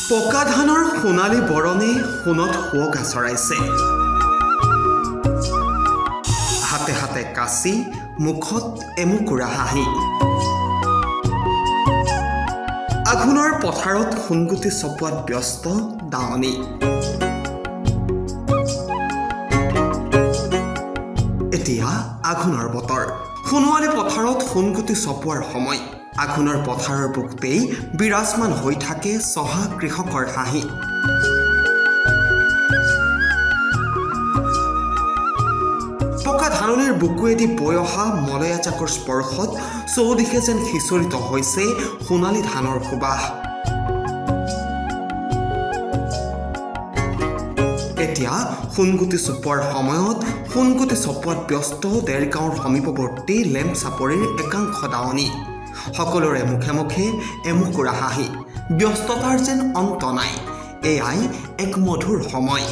পকা ধানৰ সোণালী বৰণে সোণত শুৱগা চৰাইছে। হাতে হাতে কাচি, মুখত এমুকুৰা হাঁহি। আঘোণৰ পথাৰত সোণগুটি চপোৱাত ব্যস্ত দাৱনী। এতিয়া আঘোণৰ বতৰ। সোণোৱালী পথাৰত সোণগুটি চপোৱাৰ সময়। আঘোণৰ পথাৰৰ বুকুতেই বিৰাজমান হৈ থাকে চহা কৃষকৰ হাঁহি। পকা ধাননিৰ বুকুৱেদি বৈ অহা মলয়াজাকৰ স্পৰ্শত চৌদিশে যেন সিঁচৰিত হৈছে সোণালী ধানৰ সুবাস। এতিয়া সোণগুটি চপোৱাৰ সময়ত সোণগুটি চপোৱাত ব্যস্ত দেৰগাঁৱৰ সমীপৱৰ্তী লেমচাপৰিৰ একাংশ দাৱনী। সকলোৰে মুখে মুখে এমুকুৰা হাঁহি। ব্যস্ততাৰ যেন অন্ত নাই। এয়াই এক মধুৰ সময়।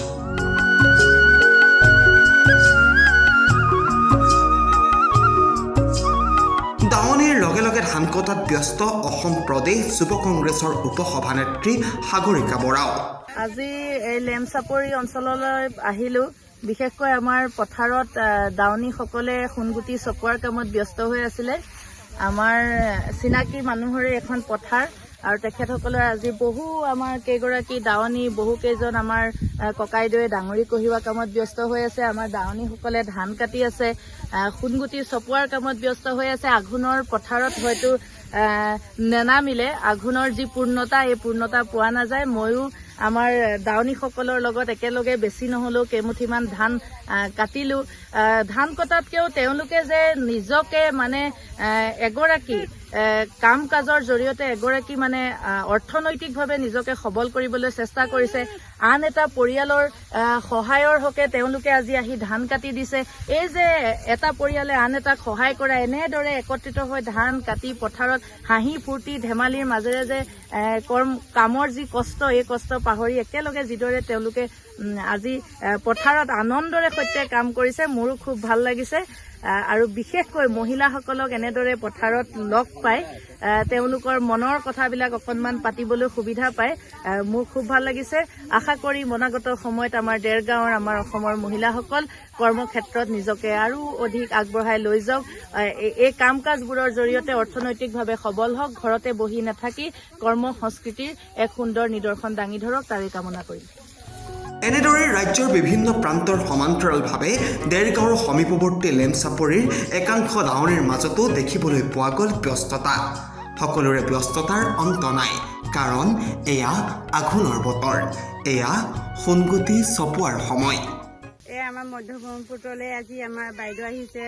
দাৱনীৰ লগে লগে ধান কটাত ব্যস্ত অসম প্ৰদেশ যুৱ কংগ্ৰেছৰ উপসভানেত্ৰী সাগৰিকা বৰাও। আজি এই লেমচাপৰি অঞ্চললৈ আহিলো। বিশেষকৈ আমাৰ পথাৰত দাৱনীসকলে সোণগুটি চপোৱাৰ কামত ব্যস্ত হৈ আছিলে। আমাৰ চিনাকি মানুহৰে এখন পথাৰ আৰু তেখেতসকলৰ আজি আমাৰ কেইগৰাকী দাৱনী, বহু কেইজন আমাৰ ককাইদেৱে ডাঙৰি কঢ়িওৱা কামত ব্যস্ত হৈ আছে। আমাৰ দাৱনীসকলে ধান কাটি আছে, সোণগুটি চপোৱাৰ কামত ব্যস্ত হৈ আছে। আঘোণৰ পথাৰত হয়তো নেনামিলে আঘোণৰ যি পূৰ্ণতা, এই পূৰ্ণতা পোৱা নাযায়। ময়ো আমাৰ দাৱনীসকলৰ লগত একেলগে বেছি নহ'লেও কেইমুঠিমান ধান কাটিলোঁ। ধান কটাতকৈও তেওঁলোকে যে নিজকে এগৰাকী কাম কাজৰ জৰিয়তে এগৰাকী অৰ্থনৈতিকভাৱে নিজকে সবল কৰিবলৈ চেষ্টা কৰিছে। আন এটা পৰিয়ালৰ সহায়ৰ হকে তেওঁলোকে আজি আহি ধান কাটি দিছে। এই যে এটা পৰিয়ালে আন এটাক সহায় কৰা, এনেদৰে একত্ৰিত হৈ ধান কাটি পথাৰত হাঁহি ফূৰ্তি ধেমালিৰ মাজেৰে যে কামৰ যি কষ্ট, এই কষ্ট পাহৰি একেলগে যিদৰে তেওঁলোকে আজি পথাৰত আনন্দৰে সৈতে কাম কৰিছে, মোৰো খুব ভাল লাগিছে। আৰু বিশেষকৈ মহিলাসকলক এনেদৰে পথাৰত লগ পাই তেওঁলোকৰ মনৰ কথাবিলাক অকণমান পাতিবলৈ সুবিধা পায় মোৰ খুব ভাল লাগিছে। আশা কৰি অনাগত সময়ত আমাৰ দেৰগাঁৱৰ, আমাৰ অসমৰ মহিলাসকল কৰ্মক্ষেত্ৰত নিজকে আৰু অধিক আগবঢ়াই লৈ যাওক। এই কাম কাজবোৰৰ জৰিয়তে অৰ্থনৈতিকভাৱে সবল হওক, ঘৰতে বহি নাথাকি কৰ্ম সংস্কৃতিৰ এক সুন্দৰ নিদৰ্শন দাঙি ধৰক, তাৰে কামনা কৰিম। এনেদৰে ৰাজ্যৰ বিভিন্ন প্ৰান্তৰ সমান্তৰালভাৱে দেৰগাঁৱৰ সমীপৱৰ্তী লেমচাপৰিৰ একাংশ দাৱনীৰ মাজতো দেখিবলৈ পোৱা গ'ল ব্যস্ততা। সকলোৰে ব্যস্ততাৰ অন্ত নাই, কাৰণ এয়া আঘোণৰ বতৰ, এয়া সোণগুটি চপোৱাৰ সময়। আমাৰ মধ্য ব্ৰহ্মপুত্ৰলৈ আজি আমাৰ বাইদেউ আহিছে,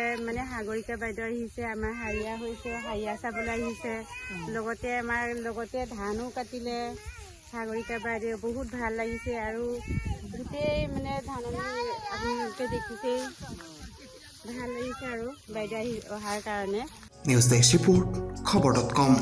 সাগৰিকা বাইদেউ আহিছে। আমাৰ হাৰিয়া হৈছে, হাৰিয়া চাবলৈ আহিছে। লগতে ধানো কাটিলে সাগৰিকা বাইদেউ। বহুত ভাল লাগিছে আৰু গোটেই ধাননি আপোনালোকে দেখিছেই, ভাল লাগিছে আৰু বাইদেউ অহাৰ কাৰণে। News desk report, খবৰ.com।